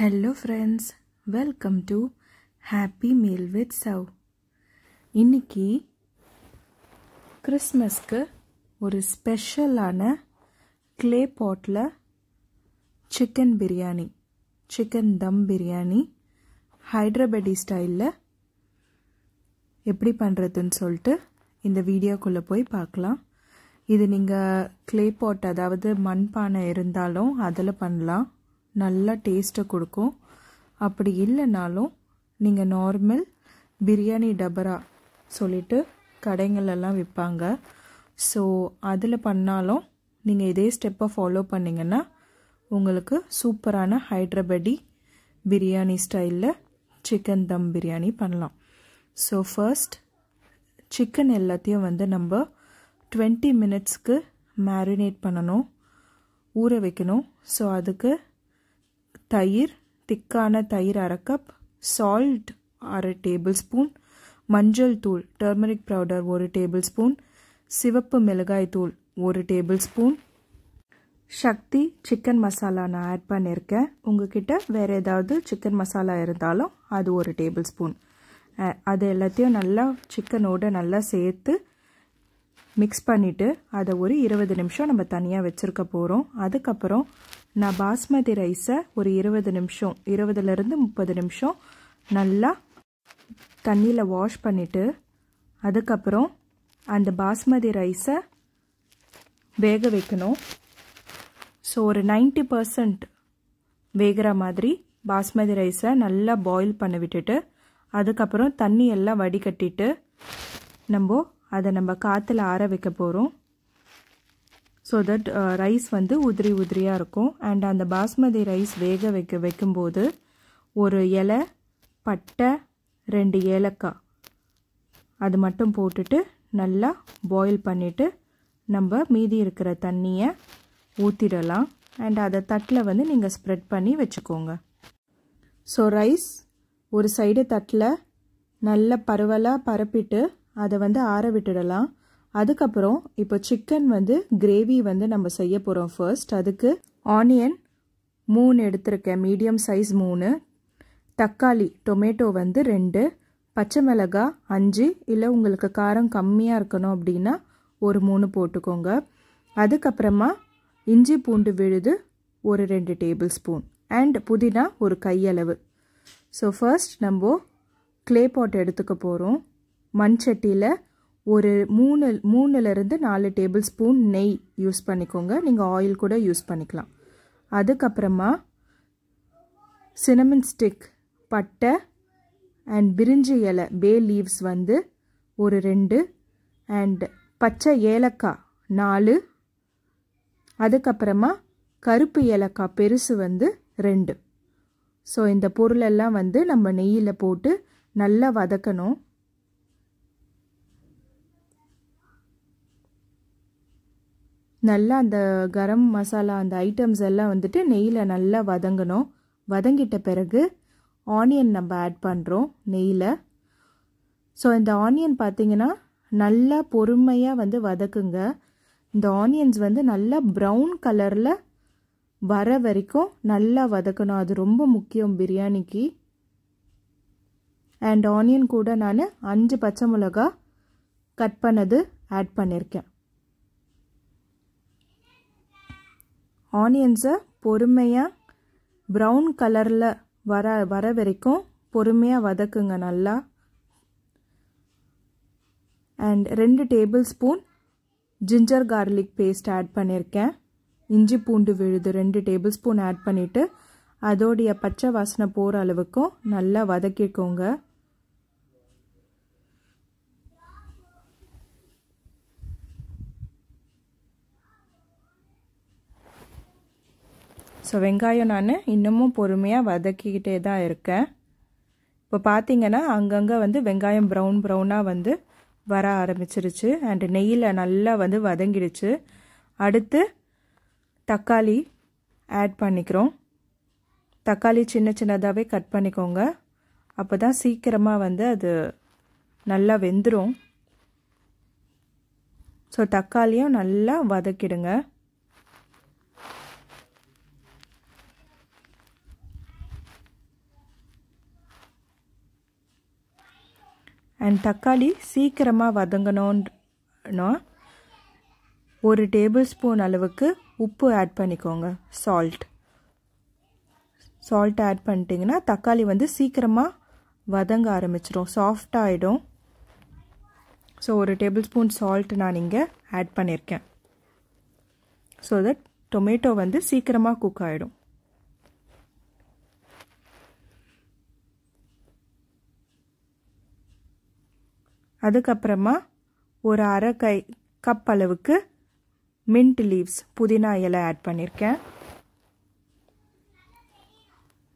Hello friends, welcome to Happy Meal with Sav. இன்னைக்கு கிறிஸ்மஸ்க்கு ஒரு ஸ்பெஷலான clay potல chicken biryani, chicken dum biryani hyderabadi style எப்படி பண்றதுன்னு சொல்லிட்டு இந்த வீடியோக்குள்ள போய் பார்க்கலாம். இது நீங்க clay pot அதாவது மண்பானை இருந்தாலும் அதல பண்ணலாம். நல்ல டேஸ்ட் கொடுக்கும். அப்படி இல்லனாலும் நீங்க நார்மல் பிரியாணி டபரா சொல்லிட்டு கடைகள் எல்லாம் விப்பாங்க. சோ அதுல பண்ணாலும் நீங்க இதே ஸ்டெப்பை ஃபாலோ பண்ணீங்கன்னா உங்களுக்கு சூப்பரான ஹைதராபாடி பிரியாணி ஸ்டைல்ல chicken dum biryani பண்ணலாம். சோ ஃபர்ஸ்ட் chicken எல்லாத்தையும் வந்து நம்ம 20 மினிட்ஸ்க்கு மேரினேட் பண்ணனும், ஊற வைக்கணும். சோ அதுக்கு தயிர், திக்கான தயிர் 1/2 கப், சால்ட் 1/2 டேபிள்ஸ்பூன், மஞ்சள் தூள் டர்மரிக் பவுடர் 1 டேபிள்ஸ்பூன், சிவப்பு மிளகாய் தூள் 1 டேபிள்ஸ்பூன், சக்தி சிக்கன் மசாலா நான் ஆட் பண்ணியிருக்கேன். உங்ககிட்ட வேற ஏதாவது சிக்கன் மசாலா இருந்தாலும் அது 1 டேபிள்ஸ்பூன். அது எல்லாத்தையும் நல்லா சிக்கனோட நல்லா சேர்த்து மிக்ஸ் பண்ணிட்டு அதை ஒரு 20 நிமிஷம் நம்ம தனியாக வச்சிருக்க போகிறோம். அதுக்கப்புறம் நான் பாஸ்மதி ரைஸை ஒரு 20 நிமிஷம் 20லேருந்து 30 நிமிஷம் நல்லா தண்ணியில் வாஷ் பண்ணிவிட்டு அதுக்கப்புறம் அந்த பாஸ்மதி ரைஸை வேக வைக்கணும். ஸோ ஒரு 90% வேகிற மாதிரி பாஸ்மதி ரைஸை நல்லா பாயில் பண்ண விட்டுட்டு அதுக்கப்புறம் தண்ணி எல்லாம் வடிகட்டிட்டு அதை நம்ம காற்றுல ஆற வைக்க போகிறோம். ஸோ தட் ரைஸ் வந்து உதிரி உதிரியாக இருக்கும். அண்ட் அந்த பாஸ்மதி ரைஸ் வேக வைக்கும்போது ஒரு இலை, பட்டை, 2 ஏலக்காய் அது மட்டும் போட்டுட்டு நல்லா பாயில் பண்ணிவிட்டு நம்ம மீதி இருக்கிற தண்ணியை ஊற்றிடலாம். அண்ட் அதை தட்டில் வந்து நீங்கள் ஸ்ப்ரெட் பண்ணி வச்சுக்கோங்க. ஸோ ரைஸ் ஒரு சைடு தட்டில் நல்ல பரவலாக பரப்பிட்டு அதை வந்து ஆற விட்டுடலாம். அதுக்கப்புறம் இப்போ சிக்கன் வந்து கிரேவி வந்து நம்ம செய்ய போகிறோம். ஃபர்ஸ்ட் அதுக்கு ஆனியன் 3 எடுத்திருக்கேன், மீடியம் சைஸ் 3, தக்காளி டொமேட்டோ வந்து 2, பச்சை மிளகாய் 5, இல்லை உங்களுக்கு காரம் கம்மியாக இருக்கணும் அப்படின்னா ஒரு 3 போட்டுக்கோங்க. அதுக்கப்புறமா இஞ்சி பூண்டு விழுது ஒரு 2 டேபிள் ஸ்பூன் அண்ட் புதினா ஒரு கையளவு. ஸோ ஃபர்ஸ்ட் நம்ம clay pot எடுத்துக்க போகிறோம். மண் சட்டியில் ஒரு 3லேருந்து 4 டேபிள் ஸ்பூன் நெய் யூஸ் பண்ணிக்கோங்க. நீங்கள் ஆயில் கூட யூஸ் பண்ணிக்கலாம். அதுக்கப்புறமா சினமன் ஸ்டிக், பட்டை அண்ட் பிரிஞ்சி இலை, பே லீவ்ஸ் வந்து ஒரு 2 அண்ட் பச்சை ஏலக்காய் 4, அதுக்கப்புறமா கருப்பு ஏலக்காய் பெருசு வந்து 2. ஸோ இந்த பொருளெல்லாம் வந்து நம்ம நெய்யில் போட்டு நல்லா வதக்கணும். நல்லா அந்த கரம் மசாலா அந்த ஐட்டம்ஸ் எல்லாம் வந்துட்டு நெய்யில் நல்லா வதங்கணும். வதங்கிட்ட பிறகு ஆனியன் நம்ம ஆட் பண்ணுறோம் நெய்யில். ஸோ இந்த ஆனியன் பார்த்திங்கன்னா நல்லா பொறுமையாக வந்து வதக்குங்க. இந்த ஆனியன்ஸ் வந்து நல்லா ப்ரௌன் கலரில் வர வரைக்கும் நல்லா வதக்கணும். அது ரொம்ப முக்கியம் பிரியாணிக்கு. அண்ட் ஆனியன் கூட நான் 5 பச்சை மிளகா கட் பண்ணது ஆட் பண்ணியிருக்கேன். ஆனியன்ஸை பொறுமையாக ப்ரௌன் கலரில் வர வரைக்கும் பொறுமையாக வதக்குங்க நல்லா. And 2 tablespoon ginger garlic paste add பண்ணியிருக்கேன். இஞ்சி பூண்டு விழுது 2 டேபிள் ஸ்பூன் ஆட் பண்ணிவிட்டு அதோடைய பச்சை வாசனை போகிற அளவுக்கும் நல்லா வதக்கிக்கோங்க. ஸோ வெங்காயம் நான் இன்னமும் பொறுமையாக வதக்கிக்கிட்டே தான் இருக்கேன். இப்போ பார்த்தீங்கன்னா அங்கங்கே வந்து வெங்காயம் ப்ரௌனாக வந்து வர ஆரம்பிச்சிருச்சு அண்ட் நெய்யில் நல்லா வந்து வதங்கிடுச்சு. அடுத்து தக்காளி ஆட் பண்ணிக்கிறோம். தக்காளி சின்னதாகவே கட் பண்ணிக்கோங்க. அப்போ தான் சீக்கிரமாக வந்து அது நல்லா வெந்துடும். ஸோ தக்காளியும் நல்லா வதக்கிடுங்க. அண்ட் தக்காளி சீக்கிரமாக வதங்கணும்னா 1 டேபிள்ஸ்பூன் அளவுக்கு உப்பு ஆட் பண்ணிக்கோங்க. சால்ட் ஆட் பண்ணிட்டீங்கன்னா தக்காளி வந்து சீக்கிரமாக வதங்க ஆரம்பிச்சிடும், சாஃப்டாக ஆகிடும். ஸோ 1 டேபிள்ஸ்பூன் சால்ட் நான் இங்கே ஆட் பண்ணியிருக்கேன். ஸோ தட் டொமேட்டோ வந்து சீக்கிரமாக குக் ஆகிடும். அதுக்கப்புறமா ஒரு 1/2 கப் அளவுக்கு மின்ட் லீவ்ஸ், புதினா இலை ஆட் பண்ணியிருக்கேன்.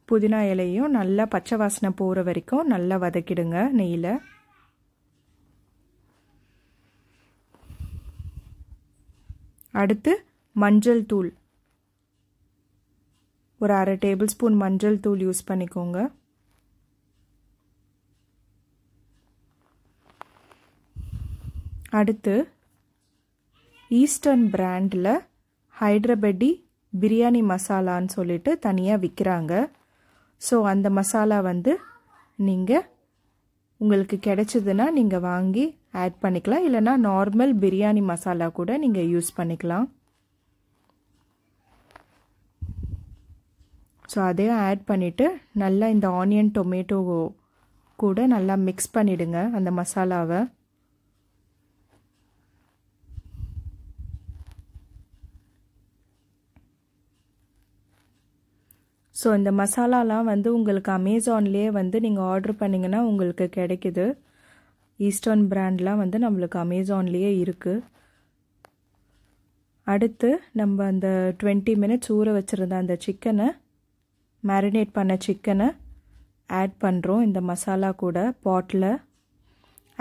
புதினா இலையும் நல்லா பச்சை வாசனை போகிற வரைக்கும் நல்லா வதக்கிடுங்க நெய்யில். அடுத்து மஞ்சள் தூள், ஒரு 1/2 டேபிள்ஸ்பூன் மஞ்சள் தூள் யூஸ் பண்ணிக்கோங்க. அடுத்து ஈஸ்டர்ன் பிராண்டில் ஹைதராபாடி பிரியாணி மசாலான்னு சொல்லிட்டு தனியாக விற்கிறாங்க. ஸோ அந்த மசாலா வந்து நீங்கள் உங்களுக்கு கிடைச்சதுன்னா நீங்கள் வாங்கி ஆட் பண்ணிக்கலாம், இல்லைனா நார்மல் பிரியாணி மசாலா கூட நீங்கள் யூஸ் பண்ணிக்கலாம். ஸோ அதையும் ஆட் பண்ணிவிட்டு நல்லா இந்த ஆனியன் டொமேட்டோ கூட நல்லா மிக்ஸ் பண்ணிவிடுங்க அந்த மசாலாவை. ஸோ இந்த மசாலாலாம் வந்து உங்களுக்கு அமேசான்லேயே வந்து நீங்கள் ஆர்டர் பண்ணிங்கன்னா உங்களுக்கு கிடைக்குது. ஈஸ்டர்ன் பிராண்ட்லாம் வந்து நம்மளுக்கு அமேசான்லேயே இருக்குது. அடுத்து நம்ம அந்த 20 மினிட்ஸ் ஊற வச்சுருந்த அந்த சிக்கனை, மேரினேட் பண்ண சிக்கனை ஆட் பண்ணுறோம் இந்த மசாலா கூட. பாட்டில்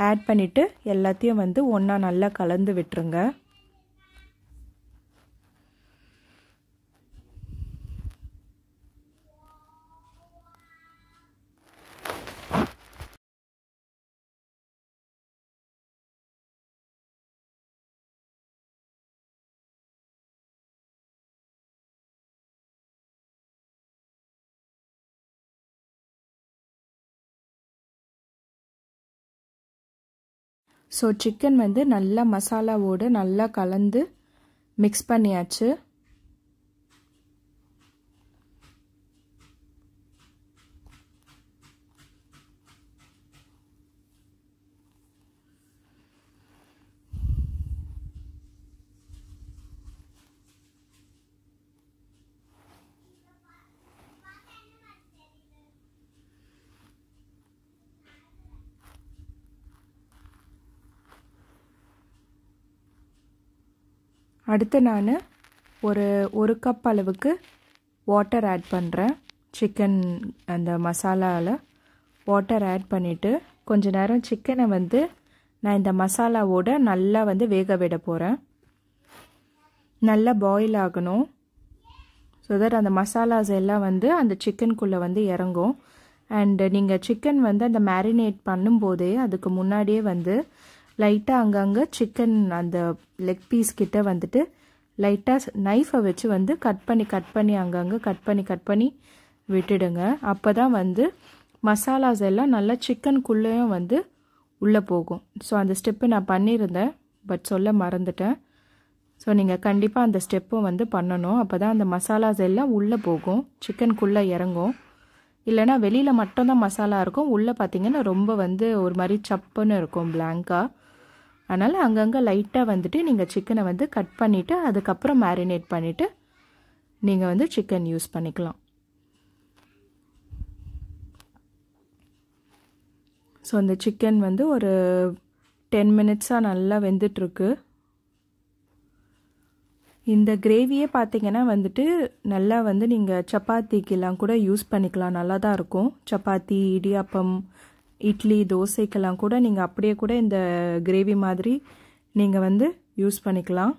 ஆட் பண்ணிவிட்டு எல்லாத்தையும் வந்து ஒன்றா நல்லா கலந்து விட்டுருங்க. ஸோ சிக்கன் வந்து நல்லா மசாலாவோடு நல்லா கலந்து மிக்ஸ் பண்ணியாச்சு. அடுத்து நான் ஒரு கப் அளவுக்கு வாட்டர் ஆட் பண்ணுறேன். சிக்கன் அந்த மசாலாவில் வாட்டர் ஆட் பண்ணிவிட்டு கொஞ்ச நேரம் சிக்கனை வந்து நான் இந்த மசாலாவோட நல்லா வந்து வேக விட போகிறேன். நல்லா பாயில் ஆகணும். ஸோ தட் அந்த மசாலாஸ் எல்லாம் வந்து அந்த சிக்கனுக்குள்ளே வந்து இறங்கும். அண்டு நீங்கள் சிக்கன் வந்து அந்த மேரினேட் பண்ணும்போதே அதுக்கு முன்னாடியே வந்து லைட்டாக அங்கங்கே சிக்கன் அந்த லெக் பீஸ் கிட்ட வந்துட்டு லைட்டாக நைஃபை வச்சு வந்து கட் பண்ணி அங்கங்கே கட் பண்ணி விட்டுடுங்க. அப்போ தான் வந்து மசாலாஸ் எல்லாம் நல்லா சிக்கனுக்குள்ளேயும் வந்து உள்ளே போகும். ஸோ அந்த ஸ்டெப்பு நான் பண்ணியிருந்தேன், பட் சொல்ல மறந்துட்டேன். ஸோ நீங்கள் கண்டிப்பாக அந்த ஸ்டெப்பும் வந்து பண்ணணும். அப்போ தான் அந்த மசாலாஸ் எல்லாம் உள்ளே போகும், சிக்கனுக்குள்ளே இறங்கும். இல்லைனா வெளியில் மட்டும்தான் மசாலா இருக்கும், உள்ளே பார்த்திங்கன்னா ரொம்ப வந்து ஒரு மாதிரி சப்புன்னு இருக்கும், பிளாங்காக. அதனால் அங்கங்கே லைட்டாக வந்துட்டு நீங்கள் சிக்கனை வந்து கட் பண்ணிவிட்டு அதுக்கப்புறம் மேரினேட் பண்ணிவிட்டு நீங்கள் வந்து சிக்கன் யூஸ் பண்ணிக்கலாம். ஸோ அந்த சிக்கன் வந்து ஒரு 10 மினிட்ஸாக நல்லா வெந்துட்டுருக்கு. இந்த கிரேவியே பார்த்திங்கன்னா வந்துட்டு நல்லா வந்து நீங்கள் சப்பாத்திக்கெல்லாம் கூட யூஸ் பண்ணிக்கலாம், நல்லா தான் இருக்கும். சப்பாத்தி, இடியாப்பம், இட்லி, தோசைக்கெல்லாம் கூட நீங்கள் அப்படியே கூட இந்த கிரேவி மாதிரி நீங்கள் வந்து யூஸ் பண்ணிக்கலாம்.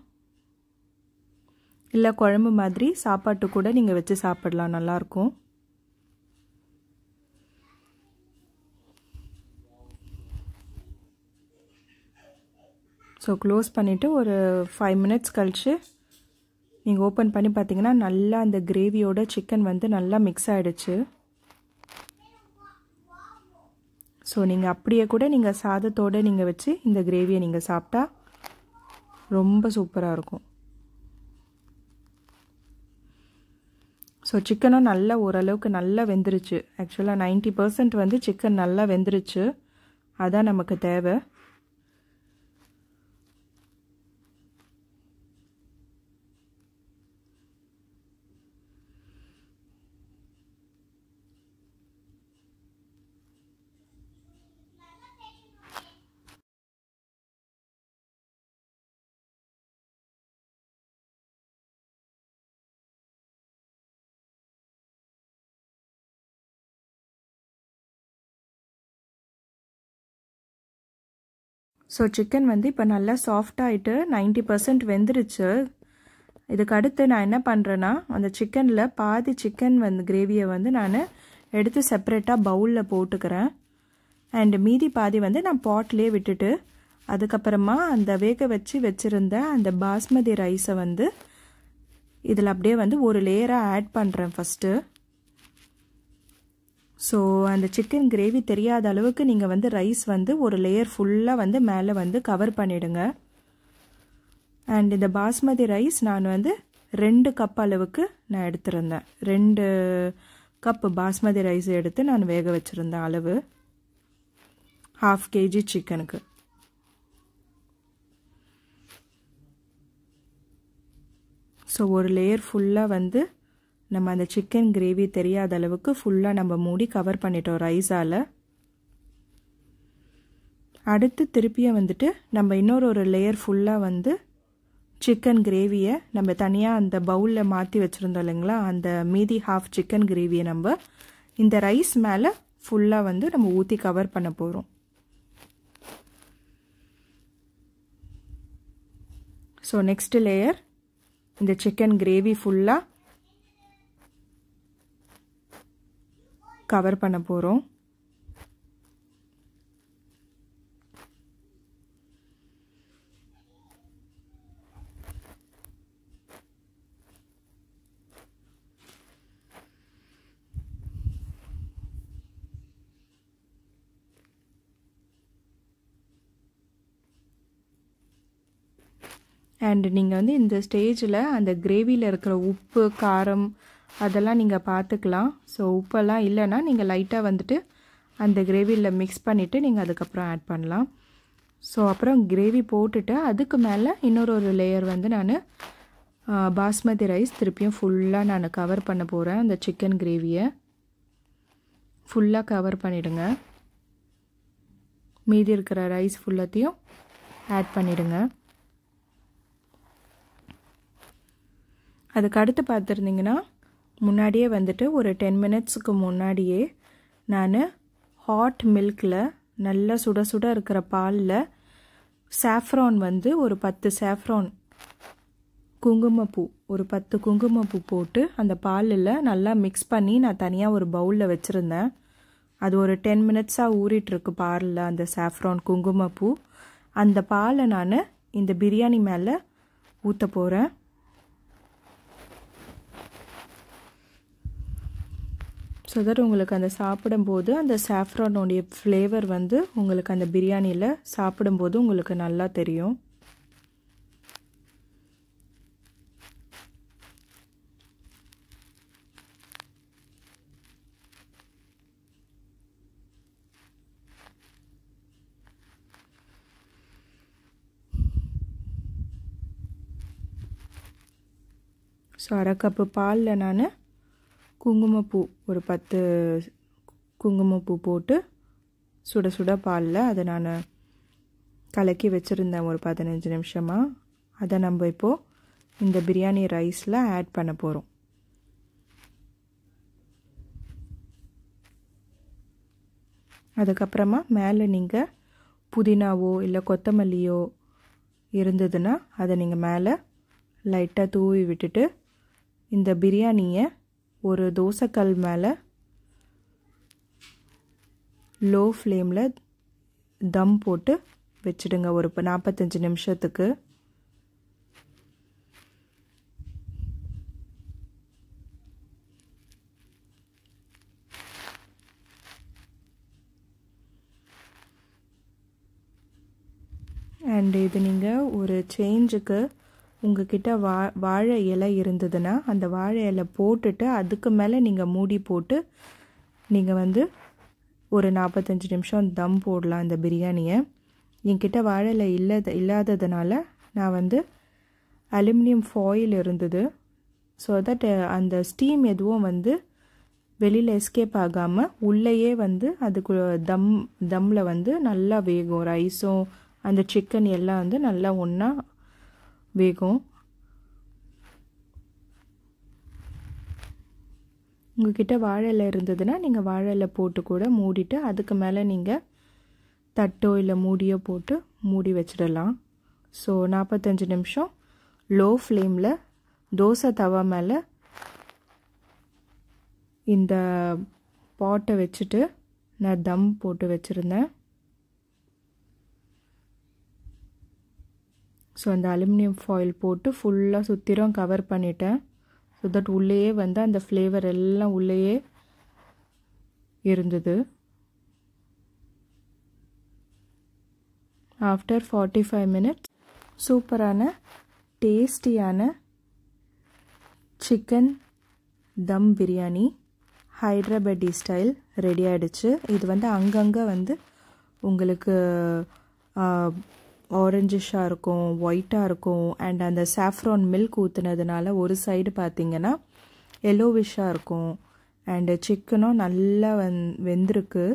இல்லை குழம்பு மாதிரி சாப்பாட்டு கூட நீங்கள் வச்சு சாப்பிடலாம், நல்லாயிருக்கும். ஸோ க்ளோஸ் பண்ணிவிட்டு ஒரு 5 மினிட்ஸ் கழித்து நீங்கள் ஓப்பன் பண்ணி பார்த்தீங்கன்னா நல்லா அந்த கிரேவியோட சிக்கன் வந்து நல்லா மிக்ஸ் ஆகிடுச்சு. ஸோ நீங்கள் அப்படியே கூட நீங்கள் சாதத்தோடு நீங்கள் வச்சு இந்த கிரேவியை நீங்கள் சாப்பிட்டா ரொம்ப சூப்பராக இருக்கும். ஸோ சிக்கனும் நல்லா ஓரளவுக்கு நல்லா வெந்துருச்சு. ஆக்சுவலாக 90% வந்து சிக்கன் நல்லா வெந்துருச்சு. அதான் நமக்கு தேவை. ஸோ சிக்கன் வந்து இப்போ நல்லா சாஃப்டாகிட்டு 90% வெந்துருச்சு. இதுக்கு அடுத்து நான் என்ன பண்ணுறேன்னா, அந்த சிக்கனில் பாதி சிக்கன் வந்து கிரேவியை வந்து நான் எடுத்து செப்பரேட்டாக பவுலில் போட்டுக்கிறேன். அண்டு மீதி பாதி வந்து நான் பாட்லேயே விட்டுட்டு அதுக்கப்புறமா அந்த வேக வச்சு வச்சுருந்த அந்த பாஸ்மதி ரைஸை வந்து இதில் அப்படியே வந்து ஒரு லேயராக ஆட் பண்ணுறேன் ஃபஸ்ட்டு. ஸோ அந்த சிக்கன் கிரேவி தெரியாத அளவுக்கு நீங்கள் வந்து ரைஸ் வந்து ஒரு லேயர் ஃபுல்லாக வந்து மேலே வந்து கவர் பண்ணிவிடுங்க. அண்ட் இந்த பாஸ்மதி ரைஸ் நான் வந்து 2 கப் அளவுக்கு நான் எடுத்திருந்தேன். 2 கப் பாஸ்மதி ரைஸ் எடுத்து நான் வேக வச்சுருந்தேன் அளவு 1/2 kg சிக்கனுக்கு. ஸோ ஒரு லேயர் ஃபுல்லாக வந்து நம்ம அந்த சிக்கன் கிரேவி தெரியாத அளவுக்கு ஃபுல்லாக நம்ம மூடி கவர் பண்ணிட்டோம் ரைஸால். அடுத்து திருப்பியும் வந்துட்டு நம்ம இன்னொரு லேயர் ஃபுல்லாக வந்து சிக்கன் கிரேவியை நம்ம தனியாக அந்த பவுலில் மாற்றி வச்சுருந்தோம் இல்லைங்களா, அந்த மீதி 1/2 சிக்கன் கிரேவியை நம்ம இந்த ரைஸ் மேலே ஃபுல்லாக வந்து நம்ம ஊற்றி கவர் பண்ண போகிறோம். ஸோ நெக்ஸ்ட் லேயர் இந்த சிக்கன் கிரேவி ஃபுல்லாக கவர் பண்ண போகிறோம். அண்ட் நீங்கள் வந்து இந்த ஸ்டேஜில் அந்த கிரேவியில் இருக்கிற உப்பு காரம் அதெல்லாம் நீங்கள் பார்த்துக்கலாம். ஸோ உப்பெல்லாம் இல்லைன்னா நீங்கள் லைட்டாக வந்துட்டு அந்த கிரேவியில் மிக்ஸ் பண்ணிவிட்டு நீங்கள் அதுக்கப்புறம் ஆட் பண்ணலாம். ஸோ அப்புறம் கிரேவி போட்டுட்டு அதுக்கு மேலே இன்னொரு லேயர் வந்து நான் பாஸ்மதி ரைஸ் திருப்பியும் ஃபுல்லாக நான் கவர் பண்ண போகிறேன். அந்த சிக்கன் கிரேவியை ஃபுல்லாக கவர் பண்ணிவிடுங்க. மீதி இருக்கிற ரைஸ் ஃபுல்லாத்தையும் ஆட் பண்ணிவிடுங்க. அதுக்கு அடுத்து பார்த்துருந்திங்கன்னா முன்னாடியே வந்துட்டு ஒரு 10 மினிட்ஸுக்கு முன்னாடியே நான் ஹாட் மில்கில் நல்லா சுட சுட இருக்கிற பாலில் சாஃப்ரான் வந்து ஒரு 10 சாஃப்ரான் குங்குமப்பூ ஒரு 10 குங்குமப்பூ போட்டு அந்த பாலில் நல்லா மிக்ஸ் பண்ணி நான் தனியாக ஒரு பவுலில் வச்சுருந்தேன். அது ஒரு 10 மினிட்ஸாக ஊறிட்டுருக்கு பாலில் அந்த சாஃப்ரான் குங்குமப்பூ. அந்த பாலை நான் இந்த பிரியாணி மேலே ஊற்ற போகிறேன். ஸோ தட் உங்களுக்கு அந்த சாப்பிடும்போது அந்த சாஃப்ரானோடைய ஃப்ளேவர் வந்து உங்களுக்கு அந்த பிரியாணியில் சாப்பிடும்போது உங்களுக்கு நல்லா தெரியும். ஸோ 1/2 கப்பு பாலில் நான் குங்குமப்பூ ஒரு 10 குங்குமப்பூ போட்டு சுட சுட பாலில் அதை நான் கலக்கி வச்சுருந்தேன் ஒரு 15 நிமிஷமாக. அதை நம்ம இப்போது இந்த பிரியாணி ரைஸில் ஆட் பண்ண போகிறோம். அதுக்கப்புறமா மேலே நீங்கள் புதினாவோ இல்லை கொத்தமல்லியோ இருந்ததுன்னா அதை நீங்கள் மேலே லைட்டாக தூவி விட்டுட்டு இந்த பிரியாணியை ஒரு தோசைக்கல் மேலே லோ ஃப்ளேமில் தம் போட்டு வச்சுடுங்க ஒரு 45 நிமிஷத்துக்கு. அண்ட் இது நீங்கள் ஒரு சேஞ்சுக்கு உங்ககிட்ட வாழை இலை இருந்ததுன்னா அந்த வாழை இலை போட்டுட்டு அதுக்கு மேலே நீங்கள் மூடி போட்டு நீங்கள் வந்து ஒரு 45 நிமிஷம் தம் போடலாம் இந்த பிரியாணியை. என்கிட்ட வாழை இலை இல்லாததுனால நான் வந்து அலுமினியம் ஃபாயில் இருந்தது. ஸோ தட் அந்த ஸ்டீம் எதுவும் வந்து வெளியில் எஸ்கேப் ஆகாமல் உள்ளேயே வந்து அதுக்கு தம்மில் வந்து நல்லா வேகும். ரைஸும் அந்த சிக்கன் எல்லாம் வந்து நல்லா ஒன்றா வேகும். உங்ககிட்ட வாழை இலை இருந்ததுன்னா நீங்கள் வாழை இலை போட்டு கூட மூடிட்டு அதுக்கு மேலே நீங்கள் தட்டோ இல்லை மூடியோ போட்டு மூடி வச்சிடலாம். ஸோ 45 நிமிஷம் லோ ஃப்ளேமில் தோசை தவா மேலே இந்த பாட்டை வச்சுட்டு நான் தம் போட்டு வச்சுருந்தேன். ஸோ அந்த அலுமினியம் ஃபாயில் போட்டு ஃபுல்லாக சுற்றிலும் கவர் பண்ணிட்டேன். ஸோ தட் உள்ளேயே வந்து அந்த ஃப்ளேவர் எல்லாம் உள்ளேயே இருந்தது. ஆஃப்டர் 45 மினிட்ஸ் சூப்பரான டேஸ்டியான சிக்கன் தம் பிரியாணி ஹைதராபாடி ஸ்டைல் ரெடி ஆகிடுச்சு. இது வந்து அங்கங்கே வந்து உங்களுக்கு ஆரஞ்சிஷாக இருக்கும், ஒயிட்டாக இருக்கும். அண்ட் அந்த சாஃப்ரான் மில்க் ஊற்றுனதுனால ஒரு சைடு பார்த்திங்கன்னா எல்லோவிஷாக இருக்கும். அண்டு சிக்கனும் நல்லா வெந்திருக்கு,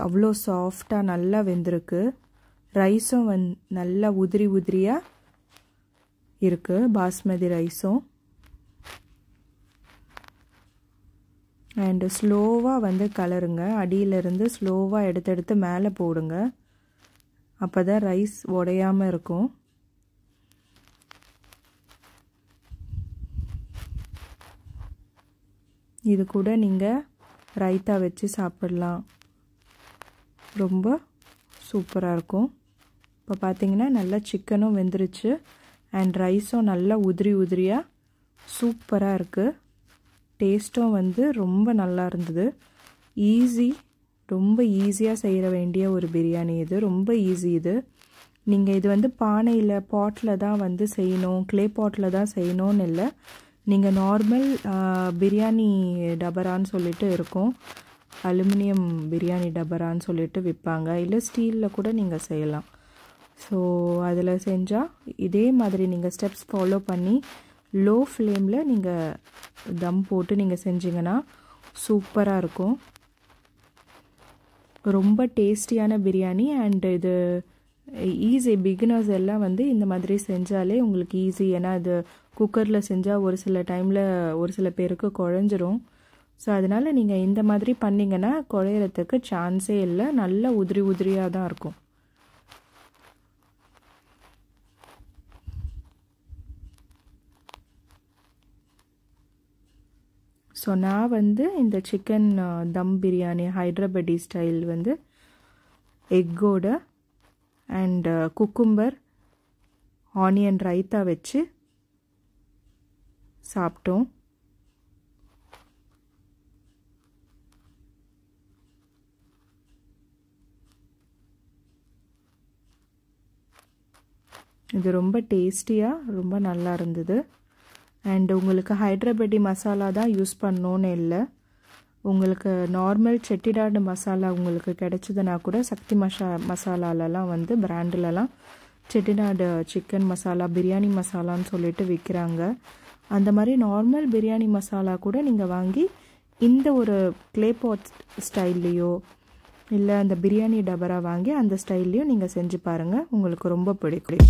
அவ்வளோ சாஃப்டாக நல்லா வெந்திருக்கு. ரைஸும் நல்லா உதிரியாக இருக்குது, பாஸ்மதி ரைஸும். அண்டு ஸ்லோவாக வந்து கலருங்க, அடியிலிருந்து ஸ்லோவாக எடுத்து மேலே போடுங்க, அப்போ தான் ரைஸ் உடையாமல் இருக்கும். இது கூட நீங்கள் ரைத்தா வச்சு சாப்பிடலாம், ரொம்ப சூப்பராக இருக்கும். இப்போ பார்த்தீங்கன்னா நல்லா சிக்கனும் வெந்துருச்சு அண்ட் ரைஸும் நல்லா உதிரியாக சூப்பராக இருக்குது. டேஸ்ட்டும் வந்து ரொம்ப நல்லா இருந்தது. ரொம்ப ஈஸியாக செய்ய வேண்டிய ஒரு பிரியாணி இது, ரொம்ப ஈஸி இது. நீங்கள் இது வந்து பாட்டில் தான் வந்து செய்யணும், க்ளே பாட்டில் தான் செய்யணும்னு இல்லை. நீங்கள் நார்மல் பிரியாணி டபரான்னு சொல்லிட்டு இருக்கும், அலுமினியம் பிரியாணி டபரான்னு சொல்லிட்டு விற்பாங்க, இல்லை ஸ்டீலில் கூட நீங்கள் செய்யலாம். ஸோ அதில் செஞ்சால் இதே மாதிரி நீங்கள் ஸ்டெப்ஸ் ஃபாலோ பண்ணி லோ ஃப்ளேமில் நீங்கள் தம் போட்டு நீங்கள் செஞ்சிங்கன்னா சூப்பராக இருக்கும். ரொம்ப டேஸ்டியான பிரியாணி. அண்ட் இது ஈஸி, பிகினர்ஸ் எல்லாம் வந்து இந்த மாதிரி செஞ்சாலே உங்களுக்கு ஈஸி. ஏன்னா அது குக்கரில் செஞ்சால் ஒரு சில டைமில் ஒரு சில பேருக்கு குழஞ்சிரும். ஸோ அதனால் நீங்கள் இந்த மாதிரி பண்ணிங்கன்னா குழையிறதுக்கு சான்ஸே இல்லை, நல்லா உதிரியாக தான் இருக்கும். ஸோ நான் வந்து இந்த சிக்கன் தம் பிரியாணி ஹைதராபாடி ஸ்டைல் வந்து எக்கோட அண்ட் குக்கும்பர் ஆனியன் ரைத்தா வச்சு சாப்பிட்டோம். இது ரொம்ப டேஸ்டியாக ரொம்ப நல்லா இருந்தது. அண்ட் உங்களுக்கு ஹைதராபாடி மசாலா தான் யூஸ் பண்ணோன்னு இல்லை, உங்களுக்கு நார்மல் செட்டிநாடு மசாலா உங்களுக்கு கிடைச்சதுன்னா கூட சக்தி மசாலாலலாம் வந்து பிராண்டிலலாம் செட்டிநாடு சிக்கன் மசாலா பிரியாணி மசாலான்னு சொல்லிட்டு விற்கிறாங்க. அந்த மாதிரி நார்மல் பிரியாணி மசாலா கூட நீங்கள் வாங்கி இந்த ஒரு க்ளே பாட் ஸ்டைல்லையோ இல்லை அந்த பிரியாணி டபரா வாங்கி அந்த ஸ்டைல்லையும் நீங்கள் செஞ்சு பாருங்கள், உங்களுக்கு ரொம்ப பிடிக்கும்.